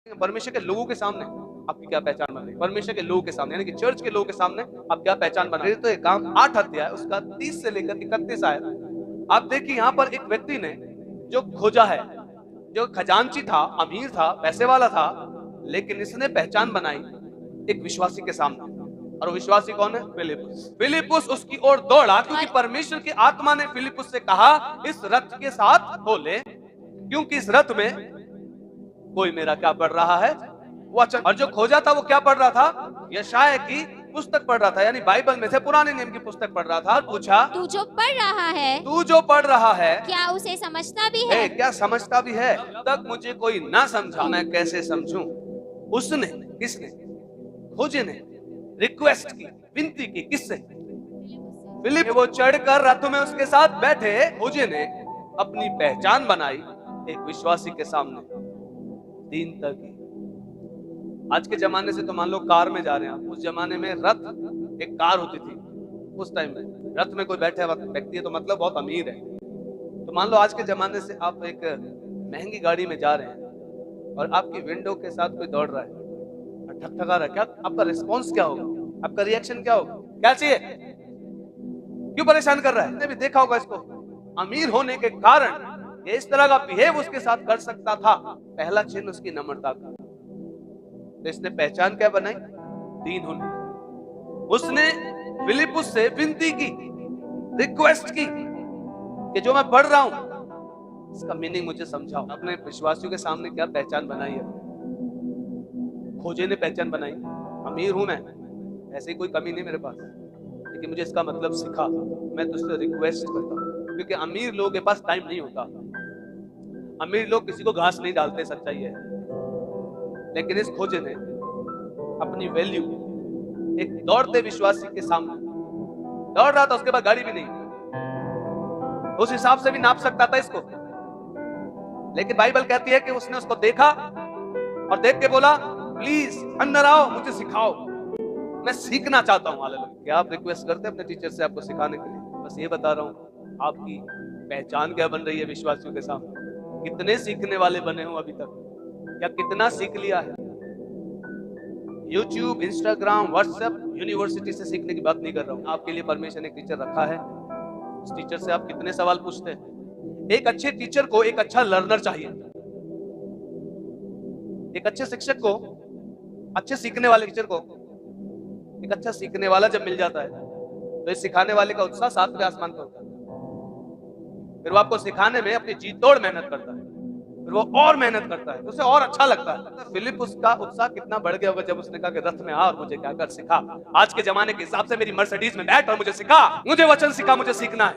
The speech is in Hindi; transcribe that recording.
परमेश्वर के लोगों के सामने आपकी क्या पहचान बन रही है? परमेश्वर के लोगों के सामने यानी कि चर्च के लोगों के सामने आप क्या पहचान बना रहे हैं? तो एक काम 8 अध्याय उसका 30 से लेकर 31 आया। आप देखिए यहाँ पर एक व्यक्ति ने जो खोजा है, जो खजांची था, अमीर था, पैसे वाला था, लेकिन इसने पहचान बनाई एक विश्वासी के सामने। और वो विश्वासी कौन है? फिलिपुस। फिलिपुस उसकी ओर दौड़ा क्योंकि परमेश्वर की आत्मा ने फिलिपुस से कहा इस रथ के साथ हो ले, क्योंकि इस रथ में कोई मेरा क्या पढ़ रहा है वचन। और जो खोजा था वो क्या पढ़ रहा था? यशायाह की पुस्तक पढ़ रहा था, यानी बाइबल में से पुराने नियम की पुस्तक पढ़ रहा था। और पूछा तू जो पढ़ रहा है, तू जो पढ़ रहा है क्या उसे समझता भी है? क्या समझता भी है? जब तक मुझे कोई ना समझा मैं कैसे समझूं? उसने, किसने? खोजे ने रिक्वेस्ट की, विनती की, किससे? फिलिप। वो चढ़कर रथ में उसके साथ बैठे। खोजे ने अपनी पहचान बनाई एक विश्वासी के सामने, दीनता की। आज के जमाने से तो मान लो कार में जा रहे हैं आप, उस जमाने में रथ एक कार होती थी। उस टाइम में रथ में कोई बैठे व्यक्ति है तो मतलब बहुत अमीर है। तो मान लो आज के जमाने से आप एक महंगी गाड़ी में जा रहे हैं और आपकी विंडो के साथ कोई दौड़ रहा है और ठकठका रहा है, क्या आपका रिस्पॉन्स क्या होगा? आपका रिएक्शन क्या होगा? क्या चाहिए? क्यों परेशान कर रहा है? आपने भी देखा होगा इसको। अमीर होने के कारण ये इस तरह का बिहेव उसके साथ कर सकता था। पहला चिन्ह उसकी नम्रता का। तो इसने पहचान क्या बनाई? दीन होने। उसने फिलिपुस से विनती की, रिक्वेस्ट की कि जो मैं पढ़ रहा हूं इसका मीनिंग मुझे समझाओ। अपने विश्वासियों के सामने क्या पहचान बनाई है? खोजे ने पहचान बनाई, अमीर हूं मैं, ऐसे कोई कमी नहीं मेरे पास, लेकिन मुझे इसका मतलब सिखा। मैं तुझसे रिक्वेस्ट करता हूं, क्योंकि अमीर लोगों के पास टाइम नहीं होता। अमीर लोग किसी को घास नहीं डालते, सच्चाई है। लेकिन इस खोजे ने अपनी वैल्यू एक दौड़ते विश्वासी के सामने दौड़ रहा था, उसके बाद गाड़ी भी नहीं, उस हिसाब से भी नाप सकता था इसको। लेकिन बाइबल कहती है कि उसने उसको देखा और देख के बोला प्लीज अंदर आओ, मुझे सिखाओ, मैं सीखना चाहता हूं। हालेलुया। क्या आप रिक्वेस्ट करते हैं अपने टीचर से आपको सिखाने के लिए? बस ये बता रहा हूं आपकी पहचान क्या बन रही है विश्वासियों के सामने। कितने सीखने वाले बने हो अभी तक? क्या कितना सीख लिया है? YouTube, Instagram, WhatsApp, यूनिवर्सिटी से सीखने की बात नहीं कर रहा हूं। आपके लिए परमेश्वर ने एक टीचर रखा है, उस टीचर से आप कितने सवाल पूछते हैं? एक अच्छे टीचर को एक अच्छा लर्नर चाहिए। एक अच्छे शिक्षक को, अच्छे सीखने वाले टीचर को एक अच्छा सीखने वाला जब मिल जाता है तो इस सिखाने वाले का उत्साह 7वें आसमान पर होता है। फिर वो आपको सिखाने में अपनी जी तोड़ मेहनत करता है, फिर वो और मेहनत करता है, उसे और अच्छा लगता है। फिलिप उसका उत्साह कितना बढ़ गया होगा जब उसने कहा कि रथ में आ और मुझे क्या कर सिखा। आज के जमाने के हिसाब से मेरी मर्सिडीज में बैठ और मुझे सिखा, मुझे वचन सिखा, मुझे सीखना है।